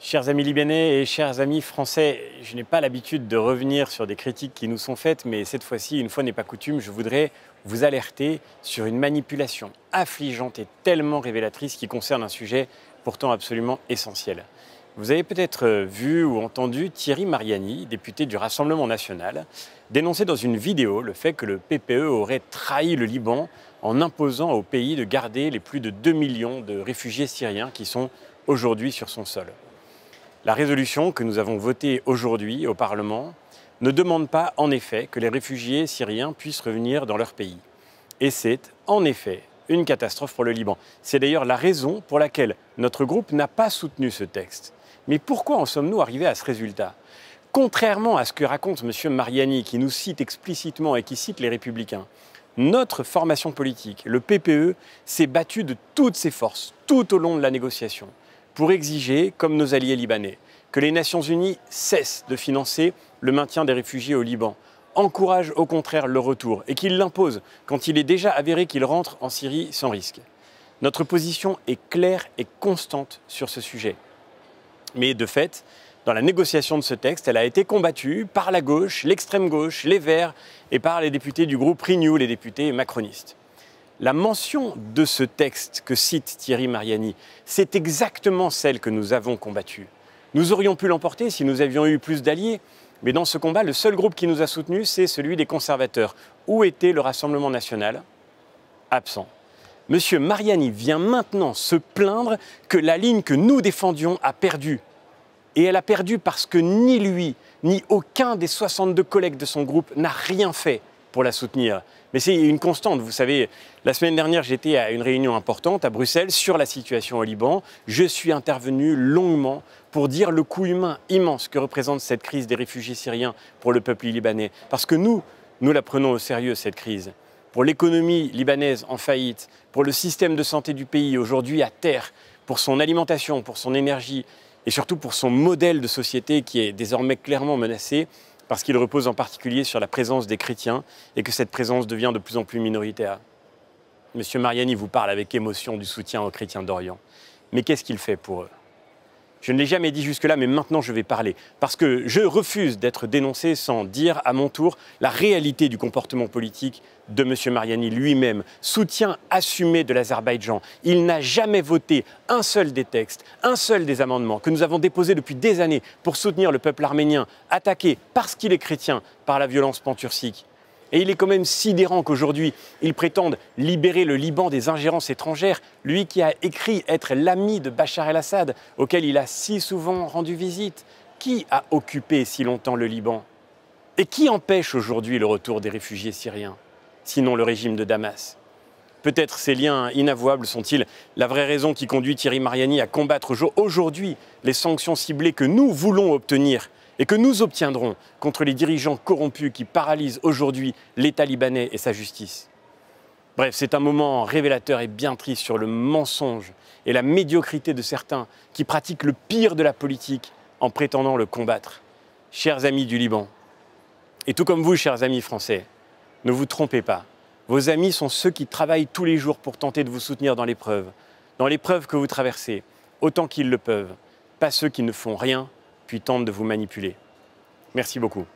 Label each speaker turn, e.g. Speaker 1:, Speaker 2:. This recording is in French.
Speaker 1: Chers amis libanais et chers amis français, je n'ai pas l'habitude de revenir sur des critiques qui nous sont faites, mais cette fois-ci, une fois n'est pas coutume, je voudrais vous alerter sur une manipulation affligeante et tellement révélatrice qui concerne un sujet pourtant absolument essentiel. Vous avez peut-être vu ou entendu Thierry Mariani, député du Rassemblement national, dénoncer dans une vidéo le fait que le PPE aurait trahi le Liban en imposant au pays de garder les plus de 2 millions de réfugiés syriens qui sont aujourd'hui sur son sol. La résolution que nous avons votée aujourd'hui au Parlement ne demande pas en effet que les réfugiés syriens puissent revenir dans leur pays. Et c'est en effet une catastrophe pour le Liban. C'est d'ailleurs la raison pour laquelle notre groupe n'a pas soutenu ce texte. Mais pourquoi en sommes-nous arrivés à ce résultat? Contrairement à ce que raconte M. Mariani, qui nous cite explicitement et qui cite les Républicains, notre formation politique, le PPE, s'est battu de toutes ses forces, tout au long de la négociation, pour exiger, comme nos alliés libanais, que les Nations Unies cessent de financer le maintien des réfugiés au Liban, encouragent au contraire leur retour et qu'ils l'imposent quand il est déjà avéré qu'ils rentrent en Syrie sans risque. Notre position est claire et constante sur ce sujet. Mais de fait, dans la négociation de ce texte, elle a été combattue par la gauche, l'extrême gauche, les Verts et par les députés du groupe Renew, les députés macronistes. La mention de ce texte que cite Thierry Mariani, c'est exactement celle que nous avons combattue. Nous aurions pu l'emporter si nous avions eu plus d'alliés, mais dans ce combat, le seul groupe qui nous a soutenus, c'est celui des conservateurs. Où était le Rassemblement national? Absent. Monsieur Mariani vient maintenant se plaindre que la ligne que nous défendions a perdu. Et elle a perdu parce que ni lui, ni aucun des 62 collègues de son groupe n'a rien fait pour la soutenir. Mais c'est une constante, vous savez, la semaine dernière j'étais à une réunion importante à Bruxelles sur la situation au Liban. Je suis intervenu longuement pour dire le coût humain immense que représente cette crise des réfugiés syriens pour le peuple libanais. Parce que nous la prenons au sérieux cette crise. Pour l'économie libanaise en faillite, pour le système de santé du pays aujourd'hui à terre, pour son alimentation, pour son énergie et surtout pour son modèle de société qui est désormais clairement menacé, parce qu'il repose en particulier sur la présence des chrétiens et que cette présence devient de plus en plus minoritaire. Monsieur Mariani vous parle avec émotion du soutien aux chrétiens d'Orient. Mais qu'est-ce qu'il fait pour eux? Je ne l'ai jamais dit jusque-là, mais maintenant je vais parler. Parce que je refuse d'être dénoncé sans dire à mon tour la réalité du comportement politique de M. Mariani lui-même. Soutien assumé de l'Azerbaïdjan. Il n'a jamais voté un seul des textes, un seul des amendements que nous avons déposés depuis des années pour soutenir le peuple arménien, attaqué parce qu'il est chrétien par la violence panturcique. Et il est quand même sidérant qu'aujourd'hui, il prétende libérer le Liban des ingérences étrangères, lui qui a écrit être l'ami de Bachar el-Assad, auquel il a si souvent rendu visite. Qui a occupé si longtemps le Liban? Et qui empêche aujourd'hui le retour des réfugiés syriens, sinon le régime de Damas? Peut-être ces liens inavouables sont-ils la vraie raison qui conduit Thierry Mariani à combattre aujourd'hui les sanctions ciblées que nous voulons obtenir et que nous obtiendrons contre les dirigeants corrompus qui paralysent aujourd'hui l'État libanais et sa justice. Bref, c'est un moment révélateur et bien triste sur le mensonge et la médiocrité de certains qui pratiquent le pire de la politique en prétendant le combattre. Chers amis du Liban, et tout comme vous, chers amis français, ne vous trompez pas. Vos amis sont ceux qui travaillent tous les jours pour tenter de vous soutenir dans l'épreuve que vous traversez, autant qu'ils le peuvent, pas ceux qui ne font rien puis tentent de vous manipuler. Merci beaucoup.